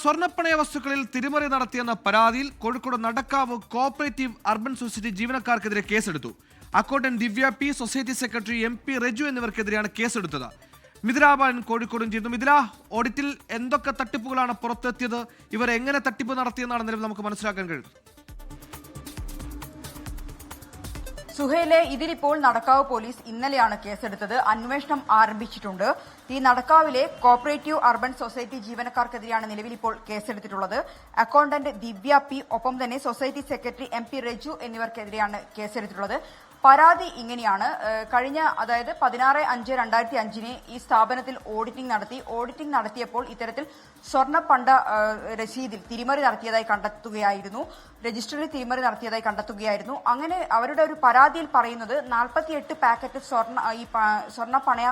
സ്വർണ്ണപ്പണയ വസ്തുക്കളിൽ തിരിമറി നടത്തിയെന്ന പരാതിയിൽ Kozhikode Nadakkavu cooperative urban society ജീവനക്കാർക്കെതിരെ കേസെടുത്തു. Accountant Divya P, society secretary MP Reju എന്നിവർക്കെതിരെയാണ് കേസെടുത്തത്. മിഥിലാബാൻ കോഴിക്കോടും ചെയ്യുന്നു. മിഥില, ഓഡിറ്റിൽ എന്തൊക്കെ തട്ടിപ്പുകളാണ് പുറത്തെത്തിയത്? ഇവർ എങ്ങനെ തട്ടിപ്പ് നടത്തിയെന്നാണ് നിലവിൽ നമുക്ക് മനസ്സിലാക്കാൻ കഴിയുന്നത്? സുഹൈലെ, ഇതിലിപ്പോൾ നടക്കാവ് പോലീസ് ഇന്നലെയാണ് കേസെടുത്തത്. അന്വേഷണം ആരംഭിച്ചിട്ടുണ്ട്. ഈ നടക്കാവിലെ കോഓപ്പറേറ്റീവ് അർബൻ സൊസൈറ്റി ജീവനക്കാർക്കെതിരെയാണ് നിലവിൽ ഇപ്പോൾ കേസെടുത്തിട്ടുള്ളത്. അക്കൗണ്ടന്റ് ദിവ്യ പി, ഒപ്പം തന്നെ സൊസൈറ്റി സെക്രട്ടറി MP റെജു എന്നിവർക്കെതിരെയാണ് കേസെടുത്തിട്ടുള്ളത്. പരാതി ഇങ്ങനെയാണ്. കഴിഞ്ഞ 16/5/2005 ഈ സ്ഥാപനത്തിൽ ഓഡിറ്റിംഗ് നടത്തിയപ്പോൾ ഇത്തരത്തിൽ സ്വർണ്ണപ്പണ്ട രസീതിൽ തിരിമറി നടത്തിയതായി കണ്ടെത്തുകയായിരുന്നു. രജിസ്റ്ററിൽ തിരിമറി നടത്തിയതായി കണ്ടെത്തുകയായിരുന്നു. അങ്ങനെ അവരുടെ ഒരു പരാതിയിൽ പറയുന്നത് 48 പാക്കറ്റ് സ്വർണ്ണപ്പണയ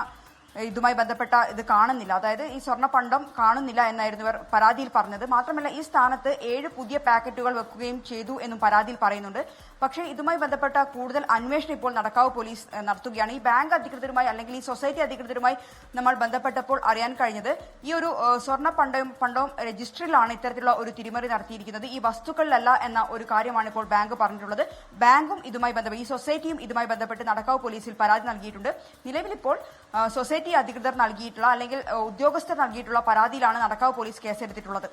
ഇതുമായി ബന്ധപ്പെട്ട ഇത് കാണുന്നില്ല, അതായത് ഈ സ്വർണ്ണപ്പണ്ടം കാണുന്നില്ല എന്നായിരുന്നു ഇവർ പരാതിയിൽ പറഞ്ഞത്. മാത്രമല്ല ഈ സ്ഥാനത്ത് 7 പുതിയ പാക്കറ്റുകൾ വെക്കുകയും ചെയ്തു എന്നും പരാതിയിൽ പറയുന്നുണ്ട്. പക്ഷേ ഇതുമായി ബന്ധപ്പെട്ട കൂടുതൽ അന്വേഷണം ഇപ്പോൾ നടക്കാവ് പോലീസ് നടത്തുകയാണ്. ഈ ബാങ്ക് അധികൃതരുമായി അല്ലെങ്കിൽ ഈ സൊസൈറ്റി അധികൃതരുമായി നമ്മൾ ബന്ധപ്പെട്ടപ്പോൾ അറിയാൻ കഴിഞ്ഞത് ഈ ഒരു സ്വർണ്ണപ്പണ്ടവും രജിസ്റ്ററിലാണ് ഇത്തരത്തിലുള്ള ഒരു തിരിമറി നടത്തിയിരിക്കുന്നത്, ഈ വസ്തുക്കളിലല്ല എന്ന ഒരു കാര്യമാണ് ഇപ്പോൾ ബാങ്ക് പറഞ്ഞിട്ടുള്ളത്. ബാങ്കും ഇതുമായി ബന്ധപ്പെട്ട് ഈ സൊസൈറ്റിയും ഇതുമായി ബന്ധപ്പെട്ട് നടക്കാവ് പോലീസിൽ പരാതി നൽകിയിട്ടുണ്ട്. നിലവിലിപ്പോൾ സൊസൈറ്റി അധികൃതർ നൽകിയിട്ടുള്ള അല്ലെങ്കിൽ ഉദ്യോഗസ്ഥർ നൽകിയിട്ടുള്ള പരാതിയിലാണ് നടക്കാവ് പോലീസ് കേസെടുത്തിട്ടുള്ളത്.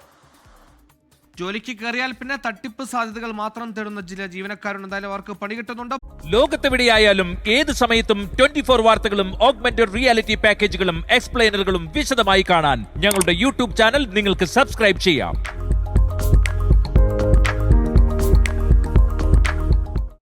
ജോലിക്ക് കയറിയാൽ പിന്നെ തട്ടിപ്പ് സാധ്യതകൾ മാത്രം തേടുന്ന ചില ജീവനക്കാരുണ്ട്. എന്തായാലും അവർക്ക് പണി കിട്ടുന്നുണ്ട്. ലോകത്തെവിടെയായാലും ഏത് സമയത്തും 24 വാർത്തകളും ഓഗ്മെന്റഡ് റിയാലിറ്റി പാക്കേജുകളും എക്സ്പ്ലെയിനറുകളും വിശദമായി കാണാൻ ഞങ്ങളുടെ YouTube ചാനൽ നിങ്ങൾക്ക് സബ്സ്ക്രൈബ് ചെയ്യാം.